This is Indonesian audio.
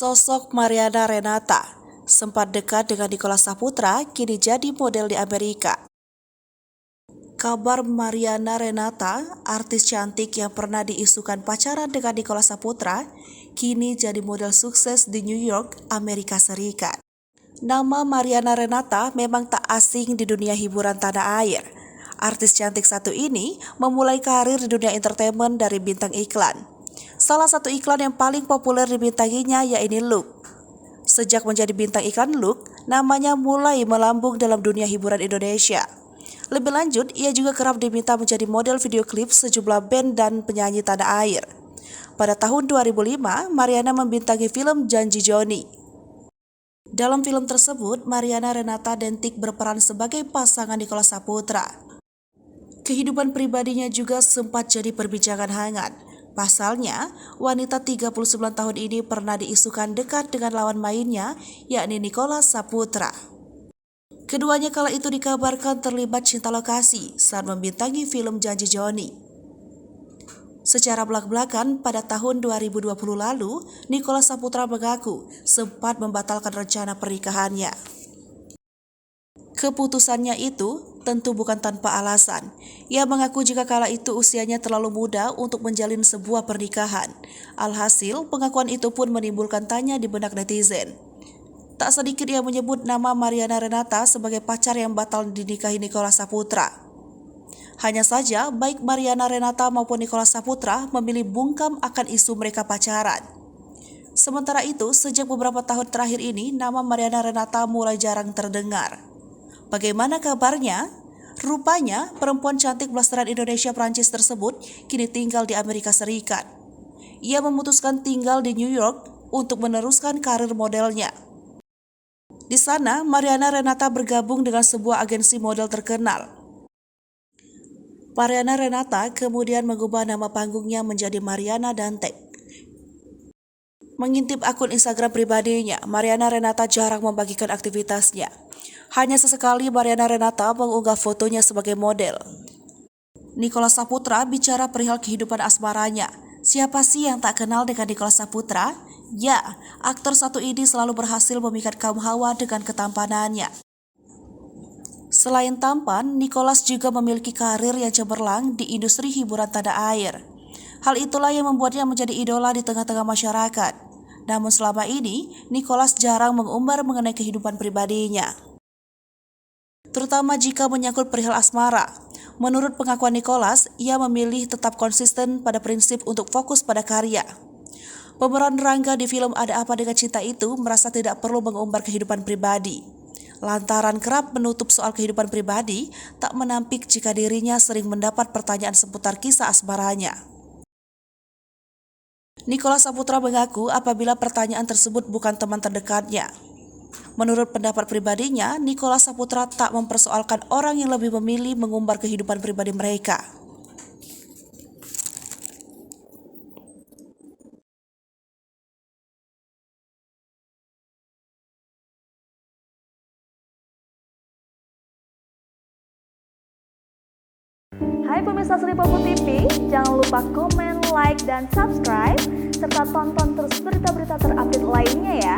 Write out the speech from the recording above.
Sosok Mariana Renata sempat dekat dengan Nicholas Saputra, kini jadi model di Amerika. Kabar Mariana Renata, artis cantik yang pernah diisukan pacaran dengan Nicholas Saputra, kini jadi model sukses di New York, Amerika Serikat. Nama Mariana Renata memang tak asing di dunia hiburan tanah air. Artis cantik satu ini memulai karir di dunia entertainment dari bintang iklan. Salah satu iklan yang paling populer dibintanginya yaitu Look. Sejak menjadi bintang iklan Look, namanya mulai melambung dalam dunia hiburan Indonesia. Lebih lanjut, ia juga kerap diminta menjadi model video klip sejumlah band dan penyanyi tanah air. Pada tahun 2005, Mariana membintangi film Janji Joni. Dalam film tersebut, Mariana Renata Dentik berperan sebagai pasangan Nicholas Saputra. Kehidupan pribadinya juga sempat jadi perbincangan hangat. Pasalnya, wanita 39 tahun ini pernah diisukan dekat dengan lawan mainnya, yakni Nicholas Saputra. Keduanya kala itu dikabarkan terlibat cinta lokasi saat membintangi film Janji Joni. Secara belak-belakan, pada tahun 2020 lalu, Nicholas Saputra mengaku sempat membatalkan rencana pernikahannya. Keputusannya itu tentu bukan tanpa alasan. Ia mengaku jika kala itu usianya terlalu muda untuk menjalin sebuah pernikahan. Alhasil, pengakuan itu pun menimbulkan tanya di benak netizen. Tak sedikit ia menyebut nama Mariana Renata sebagai pacar yang batal dinikahi Nicholas Saputra. Hanya saja, baik Mariana Renata maupun Nicholas Saputra memilih bungkam akan isu mereka pacaran. Sementara itu, sejak beberapa tahun terakhir ini, nama Mariana Renata mulai jarang terdengar. Bagaimana kabarnya? Rupanya, perempuan cantik blasteran Indonesia Prancis tersebut kini tinggal di Amerika Serikat. Ia memutuskan tinggal di New York untuk meneruskan karir modelnya. Di sana, Mariana Renata bergabung dengan sebuah agensi model terkenal. Mariana Renata kemudian mengubah nama panggungnya menjadi Mariana Dentik. Mengintip akun Instagram pribadinya, Mariana Renata jarang membagikan aktivitasnya. Hanya sesekali Mariana Renata mengunggah fotonya sebagai model. Nicholas Saputra bicara perihal kehidupan asmaranya. Siapa sih yang tak kenal dengan Nicholas Saputra? Ya, aktor satu ini selalu berhasil memikat kaum hawa dengan ketampanannya. Selain tampan, Nicholas juga memiliki karir yang cemerlang di industri hiburan tanah air. Hal itulah yang membuatnya menjadi idola di tengah-tengah masyarakat. Namun selama ini, Nicholas jarang mengumbar mengenai kehidupan pribadinya, terutama jika menyangkut perihal asmara. Menurut pengakuan Nicholas, ia memilih tetap konsisten pada prinsip untuk fokus pada karya. Pemeran Rangga di film Ada Apa Dengan Cinta itu merasa tidak perlu mengumbar kehidupan pribadi. Lantaran kerap menutup soal kehidupan pribadi, tak menampik jika dirinya sering mendapat pertanyaan seputar kisah asmaranya. Nicholas Saputra mengaku apabila pertanyaan tersebut bukan teman terdekatnya. Menurut pendapat pribadinya, Nicholas Saputra tak mempersoalkan orang yang lebih memilih mengumbar kehidupan pribadi mereka. Hai pemirsa Sri Popo TV, jangan lupa komen, like, dan subscribe, serta tonton terus berita-berita terupdate lainnya ya.